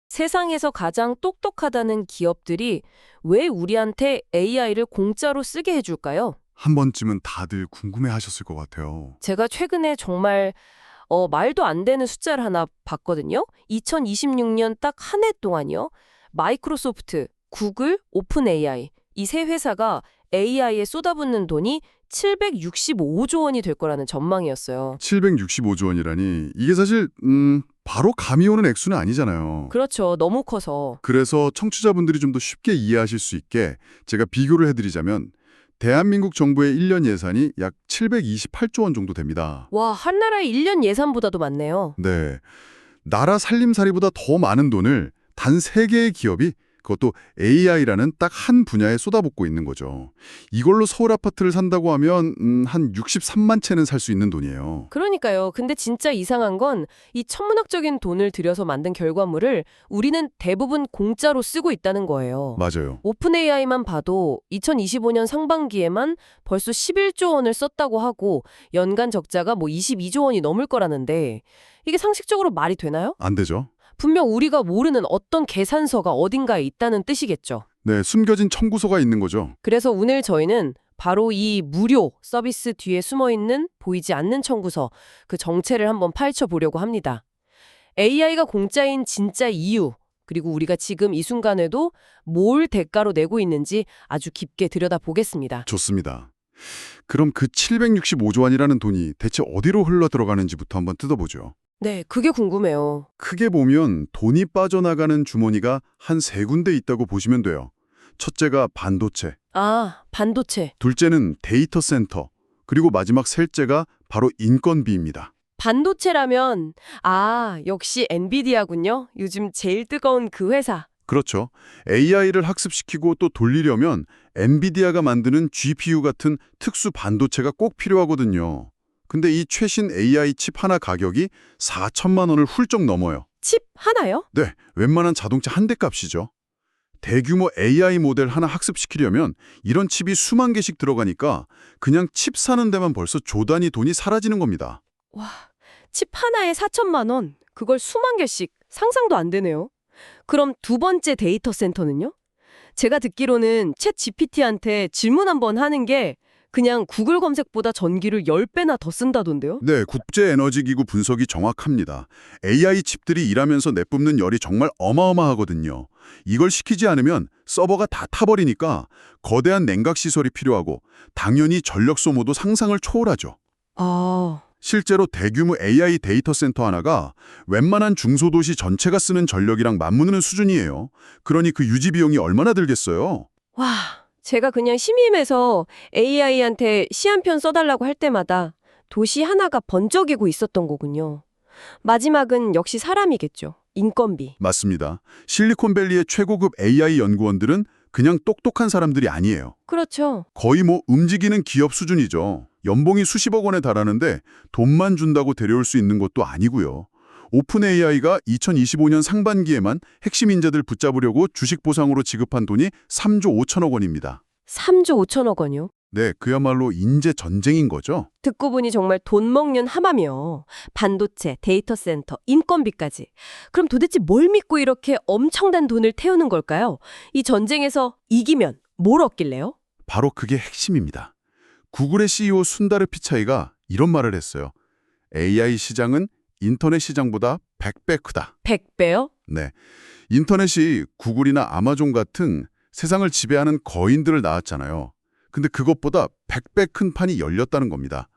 세상에서 가장 똑똑하다는 기업들이 왜 우리한테 AI를 공짜로 쓰게 해줄까요? 한 번쯤은 다들 궁금해하셨을 것 같아요. 제가 최근에 정말 말도 안 되는 숫자를 하나 봤거든요. 2026년 딱 한 해 동안요. 마이크로소프트, 구글, 오픈 AI 이 세 회사가 AI에 쏟아붓는 돈이 765조 원이 될 거라는 전망이었어요. 765조 원이라니 이게 사실 바로 감이 오는 액수는 아니잖아요. 그렇죠. 너무 커서. 그래서 청취자분들이 좀 더 쉽게 이해하실 수 있게 제가 비교를 해드리자면 대한민국 정부의 1년 예산이 약 728조 원 정도 됩니다. 와, 한 나라의 1년 예산보다도 많네요. 네, 나라 살림살이보다 더 많은 돈을 단 3개의 기업이 그것도 AI라는 딱 한 분야에 쏟아붓고 있는 거죠. 이걸로 서울 아파트를 산다고 하면 한 63만 채는 살 수 있는 돈이에요. 그러니까요. 근데 진짜 이상한 건 이 천문학적인 돈을 들여서 만든 결과물을 우리는 대부분 공짜로 쓰고 있다는 거예요. 맞아요. 오픈 AI만 봐도 2025년 상반기에만 벌써 11조 원을 썼다고 하고 연간 적자가 뭐 22조 원이 넘을 거라는데 이게 상식적으로 말이 되나요? 안 되죠? 분명 우리가 모르는 어떤 계산서가 어딘가에 있다는 뜻이겠죠. 네, 숨겨진 청구서가 있는 거죠. 그래서 오늘 저희는 바로 이 무료 서비스 뒤에 숨어있는 보이지 않는 청구서, 그 정체를 한번 파헤쳐보려고 합니다. AI가 공짜인 진짜 이유, 그리고 우리가 지금 이 순간에도 뭘 대가로 내고 있는지 아주 깊게 들여다보겠습니다. 좋습니다. 그럼 그 765조 원이라는 돈이 대체 어디로 흘러 들어가는지부터 한번 뜯어보죠. 네, 그게 궁금해요. 크게 보면 돈이 빠져나가는 주머니가 한 3군데 있다고 보시면 돼요. 첫째가 반도체, 아, 반도체. 둘째는 데이터 센터, 그리고 마지막 셋째가 바로 인건비입니다. 반도체라면, 아, 역시 엔비디아군요. 요즘 제일 뜨거운 그 회사. 그렇죠. AI를 학습시키고 또 돌리려면 엔비디아가 만드는 GPU 같은 특수 반도체가 꼭 필요하거든요. 근데 이 최신 AI 칩 하나 가격이 4천만 원을 훌쩍 넘어요. 칩 하나요? 네, 웬만한 자동차 한 대 값이죠. 대규모 AI 모델 하나 학습시키려면 이런 칩이 수만 개씩 들어가니까 그냥 칩 사는 데만 벌써 조 단위 돈이 사라지는 겁니다. 와, 칩 하나에 4천만 원. 그걸 수만 개씩. 상상도 안 되네요. 그럼 두 번째 데이터 센터는요? 제가 듣기로는 챗 GPT한테 질문 한번 하는 게 그냥 구글 검색보다 전기를 10배나 더 쓴다던데요? 네, 국제에너지기구 분석이 정확합니다. AI 칩들이 일하면서 내뿜는 열이 정말 어마어마하거든요. 이걸 시키지 않으면 서버가 다 타버리니까 거대한 냉각 시설이 필요하고 당연히 전력 소모도 상상을 초월하죠. 아, 실제로 대규모 AI 데이터 센터 하나가 웬만한 중소도시 전체가 쓰는 전력이랑 맞먹는 수준이에요. 그러니 그 유지 비용이 얼마나 들겠어요? 와, 제가 그냥 심심해서 AI한테 시 한 편 써달라고 할 때마다 도시 하나가 번쩍이고 있었던 거군요. 마지막은 역시 사람이겠죠. 인건비. 맞습니다. 실리콘밸리의 최고급 AI 연구원들은 그냥 똑똑한 사람들이 아니에요. 그렇죠. 거의 뭐 움직이는 기업 수준이죠. 연봉이 수십억 원에 달하는데 돈만 준다고 데려올 수 있는 것도 아니고요. 오픈 AI가 2025년 상반기에만 핵심 인재들 붙잡으려고 주식 보상으로 지급한 돈이 3조 5천억 원입니다. 3조 5천억 원이요? 네, 그야말로 인재 전쟁인 거죠. 듣고 보니 정말 돈 먹는 함하며 반도체, 데이터 센터, 인건비까지. 그럼 도대체 뭘 믿고 이렇게 엄청난 돈을 태우는 걸까요? 이 전쟁에서 이기면 뭘 얻길래요? 바로 그게 핵심입니다. 구글의 CEO 순다르 피차이가 이런 말을 했어요. AI 시장은 인터넷 시장보다 100배 크다. 100배요? 네, 인터넷이 구글이나 아마존 같은 세상을 지배하는 거인들을 낳았잖아요. 근데 그것보다 100배 큰 판이 열렸다는 겁니다.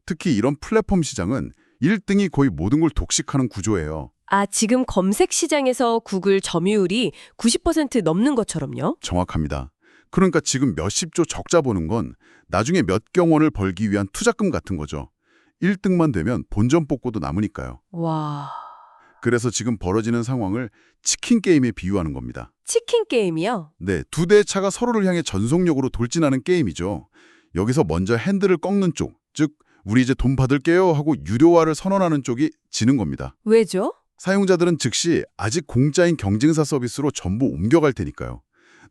특히 이런 플랫폼 시장은 1등이 거의 모든 걸 독식하는 구조예요. 아, 지금 검색 시장에서 구글 점유율이 90% 넘는 것처럼요? 정확합니다. 그러니까 지금 몇십조 적자 보는 건 나중에 몇 경원을 벌기 위한 투자금 같은 거죠. 1등만 되면 본전 뽑고도 남으니까요. 와, 그래서 지금 벌어지는 상황을 치킨 게임에 비유하는 겁니다. 치킨 게임이요? 네, 두 대의 차가 서로를 향해 전속력으로 돌진하는 게임이죠. 여기서 먼저 핸들을 꺾는 쪽, 즉 우리 이제 돈 받을게요 하고 유료화를 선언하는 쪽이 지는 겁니다. 왜죠? 사용자들은 즉시 아직 공짜인 경쟁사 서비스로 전부 옮겨갈 테니까요.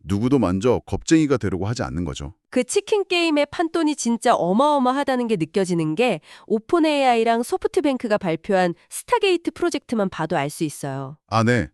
누구도 먼저 겁쟁이가 되려고 하지 않는 거죠. 그 치킨 게임의 판돈이 진짜 어마어마하다는 게 느껴지는 게 오픈 AI랑 소프트뱅크가 발표한 스타게이트 프로젝트만 봐도 알 수 있어요. 아, 네.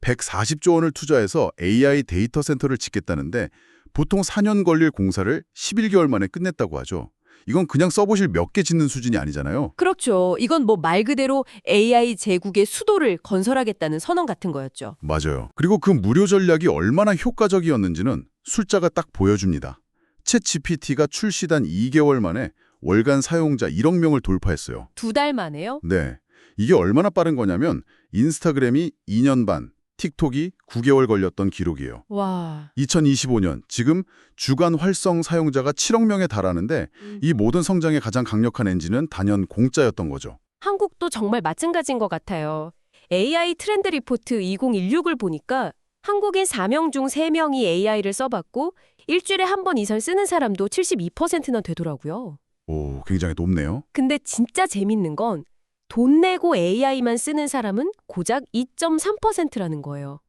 140조 원을 투자해서 AI 데이터 센터를 짓겠다는데 보통 4년 걸릴 공사를 11개월 만에 끝냈다고 하죠. 이건 그냥 써보실 몇 개 짓는 수준이 아니잖아요. 그렇죠. 이건 뭐 말 그대로 AI 제국의 수도를 건설하겠다는 선언 같은 거였죠. 맞아요. 그리고 그 무료 전략이 얼마나 효과적이었는지는 숫자가 딱 보여줍니다. 챗 GPT가 출시단 2개월 만에 월간 사용자 1억 명을 돌파했어요. 2달 만에요? 네. 이게 얼마나 빠른 거냐면 인스타그램이 2년 반, 틱톡이 9개월 걸렸던 기록이에요. 와. 2025년 지금 주간 활성 사용자가 7억 명에 달하는데 이 모든 성장의 가장 강력한 엔진은 단연 공짜였던 거죠. 한국도 정말 마찬가지인 것 같아요. AI 트렌드 리포트 2016을 보니까 한국인 4명 중 3명이 AI를 써봤고 일주일에 한 번 이상 쓰는 사람도 72%나 되더라고요. 오, 굉장히 높네요. 근데 진짜 재밌는 건 돈 내고 AI만 쓰는 사람은 고작 2.3%라는 거예요.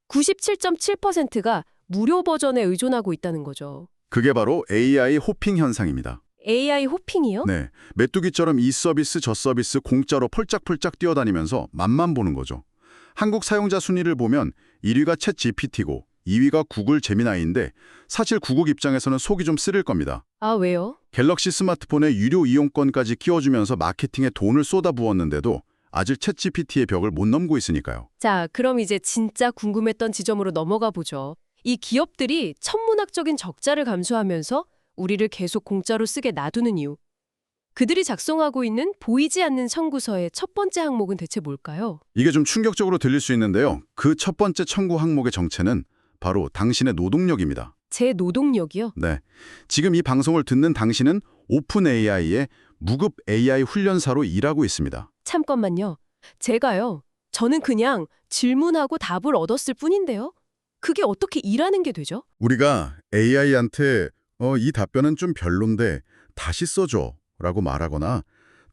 97.7%가 무료 버전에 의존하고 있다는 거죠. 그게 바로 AI 호핑 현상입니다. AI 호핑이요? 네, 메뚜기처럼 이 서비스 저 서비스 공짜로 펄짝펄짝 뛰어다니면서 맛만 보는 거죠. 한국 사용자 순위를 보면 1위가 챗 GPT고 2위가 구글 제미나이인데 사실 구글 입장에서는 속이 좀 쓰릴 겁니다. 아, 왜요? 갤럭시 스마트폰에 유료 이용권까지 끼워주면서 마케팅에 돈을 쏟아부었는데도 아직 챗 GPT의 벽을 못 넘고 있으니까요. 자, 그럼 이제 진짜 궁금했던 지점으로 넘어가 보죠. 이 기업들이 천문학적인 적자를 감수하면서 우리를 계속 공짜로 쓰게 놔두는 이유. 그들이 작성하고 있는 보이지 않는 청구서의 첫 번째 항목은 대체 뭘까요? 이게 좀 충격적으로 들릴 수 있는데요. 그 첫 번째 청구 항목의 정체는 바로 당신의 노동력입니다. 제 노동력이요? 네, 지금 이 방송을 듣는 당신은 오픈 AI의 무급 AI 훈련사로 일하고 있습니다. 잠깐만요. 저는 그냥 질문하고 답을 얻었을 뿐인데요. 그게 어떻게 일하는 게 되죠? 우리가 AI한테 이 답변은 좀 별론데 다시 써줘 라고 말하거나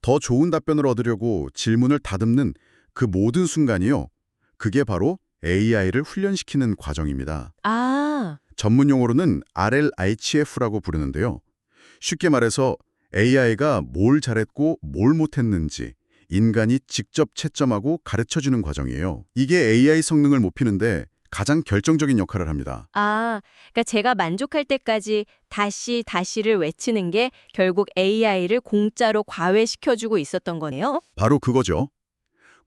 더 좋은 답변을 얻으려고 질문을 다듬는 그 모든 순간이요. 그게 바로 AI를 훈련시키는 과정입니다. 아, 전문 용어로는 RLHF라고 부르는데요. 쉽게 말해서 AI가 뭘 잘했고 뭘 못했는지 인간이 직접 채점하고 가르쳐주는 과정이에요. 이게 AI 성능을 높이는데 가장 결정적인 역할을 합니다. 그러니까 제가 만족할 때까지 다시를 외치는 게 결국 AI를 공짜로 과외시켜주고 있었던 거네요. 바로 그거죠.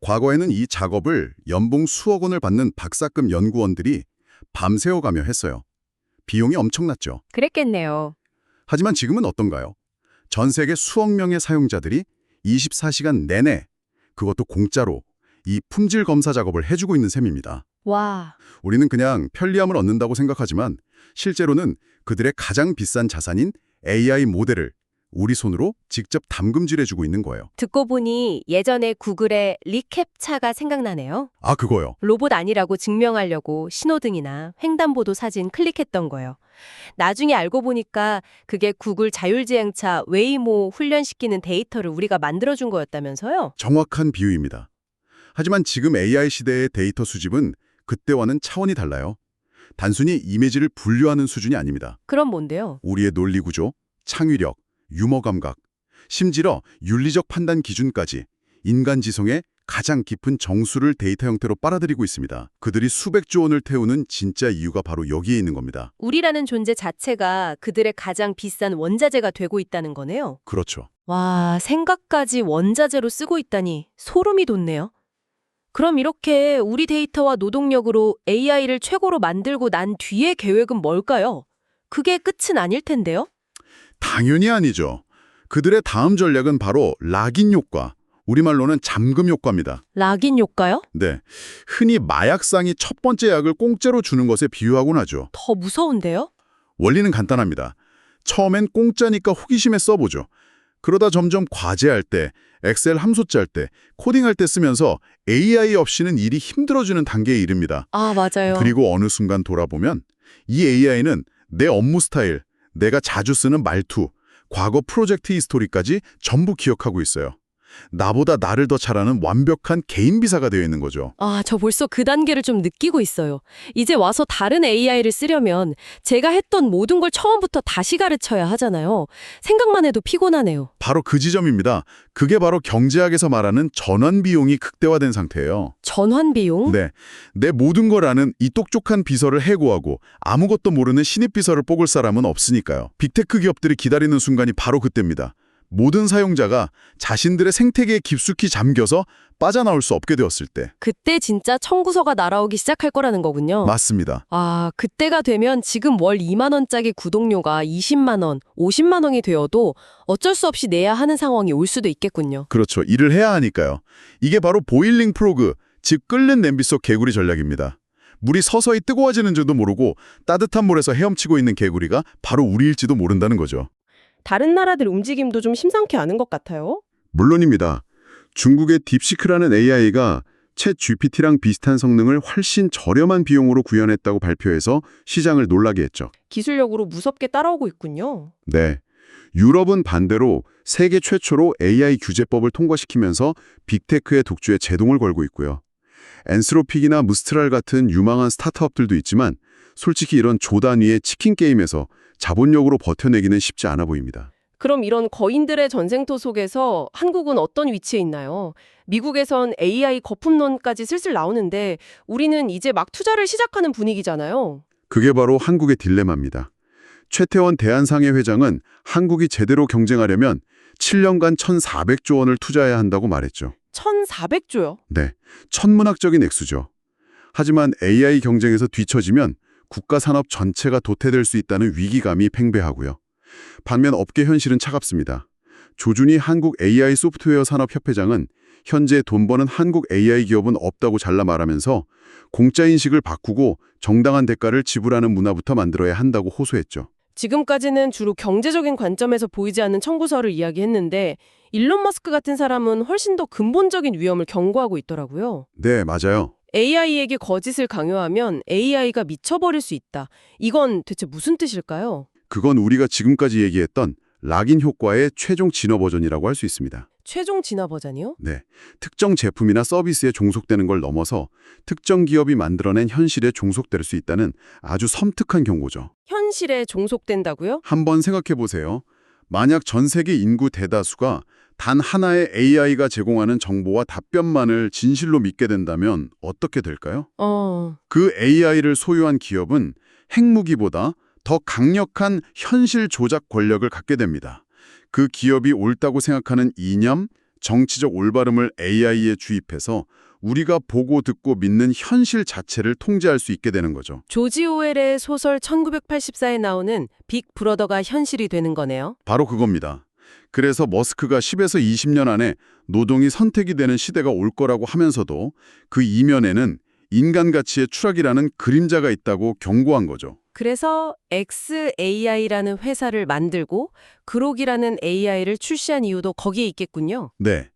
과거에는 이 작업을 연봉 수억 원을 받는 박사급 연구원들이 밤새워가며 했어요. 비용이 엄청났죠. 그랬겠네요. 하지만 지금은 어떤가요? 전 세계 수억 명의 사용자들이 24시간 내내 그것도 공짜로 이 품질 검사 작업을 해주고 있는 셈입니다. 와, 우리는 그냥 편리함을 얻는다고 생각하지만 실제로는 그들의 가장 비싼 자산인 AI 모델을 우리 손으로 직접 담금질해주고 있는 거예요. 듣고 보니 예전에 구글의 리캡차가 생각나네요. 아, 그거요. 로봇 아니라고 증명하려고 신호등이나 횡단보도 사진 클릭했던 거예요. 나중에 알고 보니까 그게 구글 자율주행차 웨이모 훈련시키는 데이터를 우리가 만들어준 거였다면서요? 정확한 비유입니다. 하지만 지금 AI 시대의 데이터 수집은 그때와는 차원이 달라요. 단순히 이미지를 분류하는 수준이 아닙니다. 그럼 뭔데요? 우리의 논리 구조, 창의력, 유머 감각, 심지어 윤리적 판단 기준까지 인간 지성의 가장 깊은 정수를 데이터 형태로 빨아들이고 있습니다. 그들이 수백조 원을 태우는 진짜 이유가 바로 여기에 있는 겁니다. 우리라는 존재 자체가 그들의 가장 비싼 원자재가 되고 있다는 거네요. 그렇죠. 와, 생각까지 원자재로 쓰고 있다니 소름이 돋네요. 그럼 이렇게 우리 데이터와 노동력으로 AI를 최고로 만들고 난 뒤의 계획은 뭘까요? 그게 끝은 아닐 텐데요? 당연히 아니죠. 그들의 다음 전략은 바로 락인 효과, 우리말로는 잠금 효과입니다. 락인 효과요? 네, 흔히 마약상이 첫 번째 약을 공짜로 주는 것에 비유하곤 하죠. 더 무서운데요? 원리는 간단합니다. 처음엔 공짜니까 호기심에 써보죠. 그러다 점점 과제할 때, 엑셀 함수 짤 때, 코딩할 때 쓰면서 AI 없이는 일이 힘들어지는 단계에 이릅니다. 아, 맞아요. 그리고 어느 순간 돌아보면 이 AI는 내 업무 스타일, 내가 자주 쓰는 말투, 과거 프로젝트 히스토리까지 전부 기억하고 있어요. 나보다 나를 더 잘하는 완벽한 개인 비사가 되어 있는 거죠. 아, 저 벌써 그 단계를 좀 느끼고 있어요. 이제 와서 다른 AI를 쓰려면 제가 했던 모든 걸 처음부터 다시 가르쳐야 하잖아요. 생각만 해도 피곤하네요. 바로 그 지점입니다. 그게 바로 경제학에서 말하는 전환 비용이 극대화된 상태예요. 전환 비용? 네, 내 모든 걸 아는 이 똑똑한 비서를 해고하고 아무것도 모르는 신입 비서를 뽑을 사람은 없으니까요. 빅테크 기업들이 기다리는 순간이 바로 그때입니다. 모든 사용자가 자신들의 생태계에 깊숙이 잠겨서 빠져나올 수 없게 되었을 때. 그때 진짜 청구서가 날아오기 시작할 거라는 거군요. 맞습니다. 아, 그때가 되면 지금 월 2만 원짜리 구독료가 20만 원, 50만 원이 되어도 어쩔 수 없이 내야 하는 상황이 올 수도 있겠군요. 그렇죠. 일을 해야 하니까요. 이게 바로 보일링 프로그, 즉 끓는 냄비 속 개구리 전략입니다. 물이 서서히 뜨거워지는 줄도 모르고 따뜻한 물에서 헤엄치고 있는 개구리가 바로 우리일지도 모른다는 거죠. 다른 나라들 움직임도 좀 심상치 않은 것 같아요. 물론입니다. 중국의 딥시크라는 AI가 챗 GPT랑 비슷한 성능을 훨씬 저렴한 비용으로 구현했다고 발표해서 시장을 놀라게 했죠. 기술력으로 무섭게 따라오고 있군요. 네. 유럽은 반대로 세계 최초로 AI 규제법을 통과시키면서 빅테크의 독주에 제동을 걸고 있고요. 엔스로픽이나 무스트랄 같은 유망한 스타트업들도 있지만 솔직히 이런 조 단위의 치킨 게임에서 자본력으로 버텨내기는 쉽지 않아 보입니다. 그럼 이런 거인들의 전쟁터 속에서 한국은 어떤 위치에 있나요? 미국에선 AI 거품론까지 슬슬 나오는데 우리는 이제 막 투자를 시작하는 분위기잖아요. 그게 바로 한국의 딜레마입니다. 최태원 대한상해 회장은 한국이 제대로 경쟁하려면 7년간 1,400조 원을 투자해야 한다고 말했죠. 1,400조요? 네, 천문학적인 액수죠. 하지만 AI 경쟁에서 뒤처지면 국가 산업 전체가 도태될 수 있다는 위기감이 팽배하고요. 반면 업계 현실은 차갑습니다. 조준희 한국 AI 소프트웨어 산업협회장은 현재 돈 버는 한국 AI 기업은 없다고 잘라 말하면서 공짜인식을 바꾸고 정당한 대가를 지불하는 문화부터 만들어야 한다고 호소했죠. 지금까지는 주로 경제적인 관점에서 보이지 않는 청구서를 이야기했는데 일론 머스크 같은 사람은 훨씬 더 근본적인 위험을 경고하고 있더라고요. 네, 맞아요. AI에게 거짓을 강요하면 AI가 미쳐버릴 수 있다. 이건 대체 무슨 뜻일까요? 그건 우리가 지금까지 얘기했던 락인 효과의 최종 진화 버전이라고 할 수 있습니다. 최종 진화 버전이요? 네, 특정 제품이나 서비스에 종속되는 걸 넘어서 특정 기업이 만들어낸 현실에 종속될 수 있다는 아주 섬뜩한 경고죠. 현실에 종속된다고요? 한번 생각해 보세요. 만약 전 세계 인구 대다수가 단 하나의 AI가 제공하는 정보와 답변만을 진실로 믿게 된다면 어떻게 될까요? 그 AI를 소유한 기업은 핵무기보다 더 강력한 현실 조작 권력을 갖게 됩니다. 그 기업이 옳다고 생각하는 이념, 정치적 올바름을 AI에 주입해서 우리가 보고 듣고 믿는 현실 자체를 통제할 수 있게 되는 거죠. 조지 오웰의 소설 1984에 나오는 빅 브러더가 현실이 되는 거네요. 바로 그겁니다. 그래서 머스크가 10에서 20년 안에 노동이 선택이 되는 시대가 올 거라고 하면서도 그 이면에는 인간 가치의 추락이라는 그림자가 있다고 경고한 거죠. 그래서 xAI라는 회사를 만들고 그록이라는 AI를 출시한 이유도 거기에 있겠군요. 네.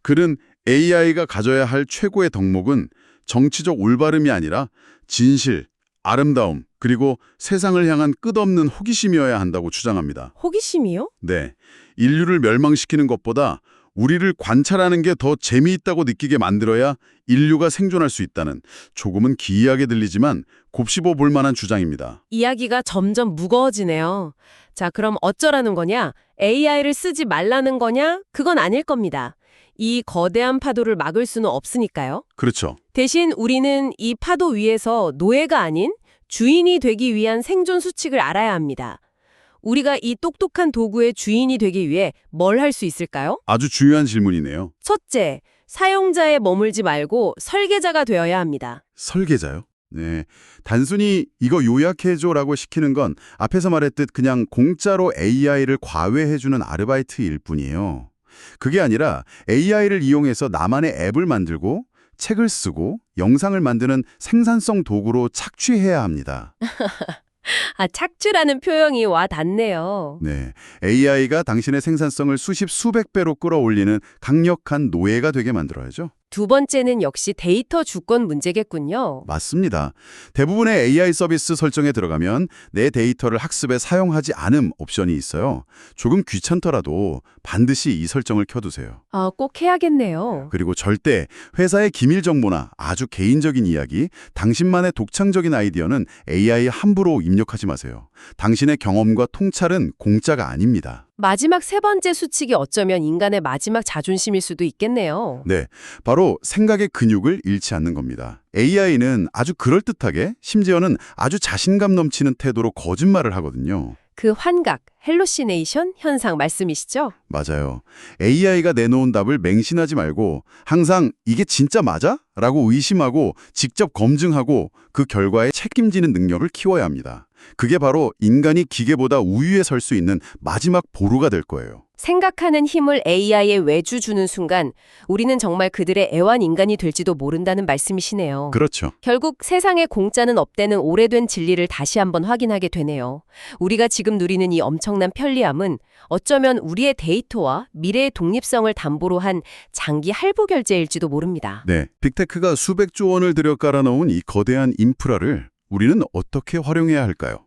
그는 AI가 가져야 할 최고의 덕목은 정치적 올바름이 아니라 진실, 아름다움, 그리고 세상을 향한 끝없는 호기심이어야 한다고 주장합니다. 호기심이요? 네. 인류를 멸망시키는 것보다 우리를 관찰하는 게 더 재미있다고 느끼게 만들어야 인류가 생존할 수 있다는 조금은 기이하게 들리지만 곱씹어 볼 만한 주장입니다. 이야기가 점점 무거워지네요. 자, 그럼 어쩌라는 거냐? AI를 쓰지 말라는 거냐? 그건 아닐 겁니다. 이 거대한 파도를 막을 수는 없으니까요. 그렇죠. 대신 우리는 이 파도 위에서 노예가 아닌 주인이 되기 위한 생존 수칙을 알아야 합니다. 우리가 이 똑똑한 도구의 주인이 되기 위해 뭘 할 수 있을까요? 아주 중요한 질문이네요. 첫째, 사용자에 머물지 말고 설계자가 되어야 합니다. 설계자요? 네. 단순히 이거 요약해줘라고 시키는 건 앞에서 말했듯 그냥 공짜로 AI를 과외해주는 아르바이트일 뿐이에요. 그게 아니라 AI를 이용해서 나만의 앱을 만들고 책을 쓰고 영상을 만드는 생산성 도구로 착취해야 합니다. 아, 착취라는 표현이 와 닿네요. 네, AI가 당신의 생산성을 수십 수백 배로 끌어올리는 강력한 노예가 되게 만들어야죠. 두 번째는 역시 데이터 주권 문제겠군요. 맞습니다. 대부분의 AI 서비스 설정에 들어가면 내 데이터를 학습에 사용하지 않음 옵션이 있어요. 조금 귀찮더라도 반드시 이 설정을 켜두세요. 아, 꼭 해야겠네요. 그리고 절대 회사의 기밀 정보나 아주 개인적인 이야기, 당신만의 독창적인 아이디어는 AI에 함부로 입력하지 마세요. 당신의 경험과 통찰은 공짜가 아닙니다. 마지막 세 번째 수칙이 어쩌면 인간의 마지막 자존심일 수도 있겠네요. 네, 바로 생각의 근육을 잃지 않는 겁니다. AI는 아주 그럴듯하게, 심지어는 아주 자신감 넘치는 태도로 거짓말을 하거든요. 그 환각, 헬로시네이션 현상 말씀이시죠? 맞아요. AI가 내놓은 답을 맹신하지 말고 항상 이게 진짜 맞아? 라고 의심하고 직접 검증하고 그 결과에 책임지는 능력을 키워야 합니다. 그게 바로 인간이 기계보다 우위에 설 수 있는 마지막 보루가 될 거예요. 생각하는 힘을 AI에 외주 주는 순간 우리는 정말 그들의 애완 인간이 될지도 모른다는 말씀이시네요. 그렇죠. 결국 세상에 공짜는 없다는 오래된 진리를 다시 한번 확인하게 되네요. 우리가 지금 누리는 이 엄청난 편리함은 어쩌면 우리의 데이터와 미래의 독립성을 담보로 한 장기 할부 결제일지도 모릅니다. 네, 빅테크가 수백조 원을 들여 깔아놓은 이 거대한 인프라를 우리는 어떻게 활용해야 할까요?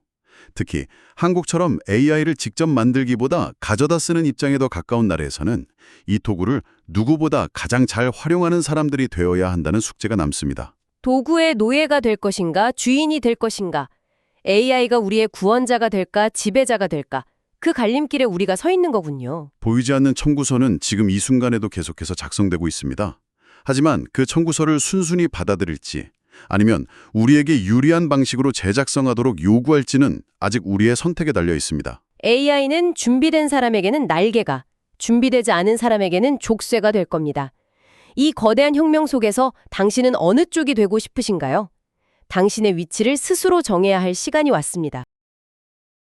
특히 한국처럼 AI를 직접 만들기보다 가져다 쓰는 입장에 더 가까운 나라에서는 이 도구를 누구보다 가장 잘 활용하는 사람들이 되어야 한다는 숙제가 남습니다. 도구의 노예가 될 것인가, 주인이 될 것인가, AI가 우리의 구원자가 될까, 지배자가 될까, 그 갈림길에 우리가 서 있는 거군요. 보이지 않는 청구서는 지금 이 순간에도 계속해서 작성되고 있습니다. 하지만 그 청구서를 순순히 받아들일지 아니면 우리에게 유리한 방식으로 재작성하도록 요구할지는 아직 우리의 선택에 달려 있습니다. AI는 준비된 사람에게는 날개가, 준비되지 않은 사람에게는 족쇄가 될 겁니다. 이 거대한 혁명 속에서 당신은 어느 쪽이 되고 싶으신가요? 당신의 위치를 스스로 정해야 할 시간이 왔습니다.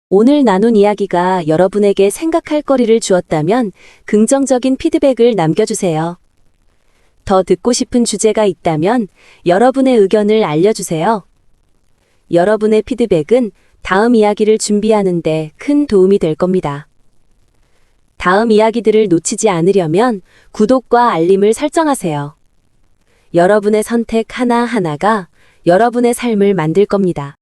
오늘 나눈 이야기가 여러분에게 생각할 거리를 주었다면 긍정적인 피드백을 남겨주세요. 더 듣고 싶은 주제가 있다면 여러분의 의견을 알려주세요. 여러분의 피드백은 다음 이야기를 준비하는 데 큰 도움이 될 겁니다. 다음 이야기들을 놓치지 않으려면 구독과 알림을 설정하세요. 여러분의 선택 하나하나가 여러분의 삶을 만들 겁니다.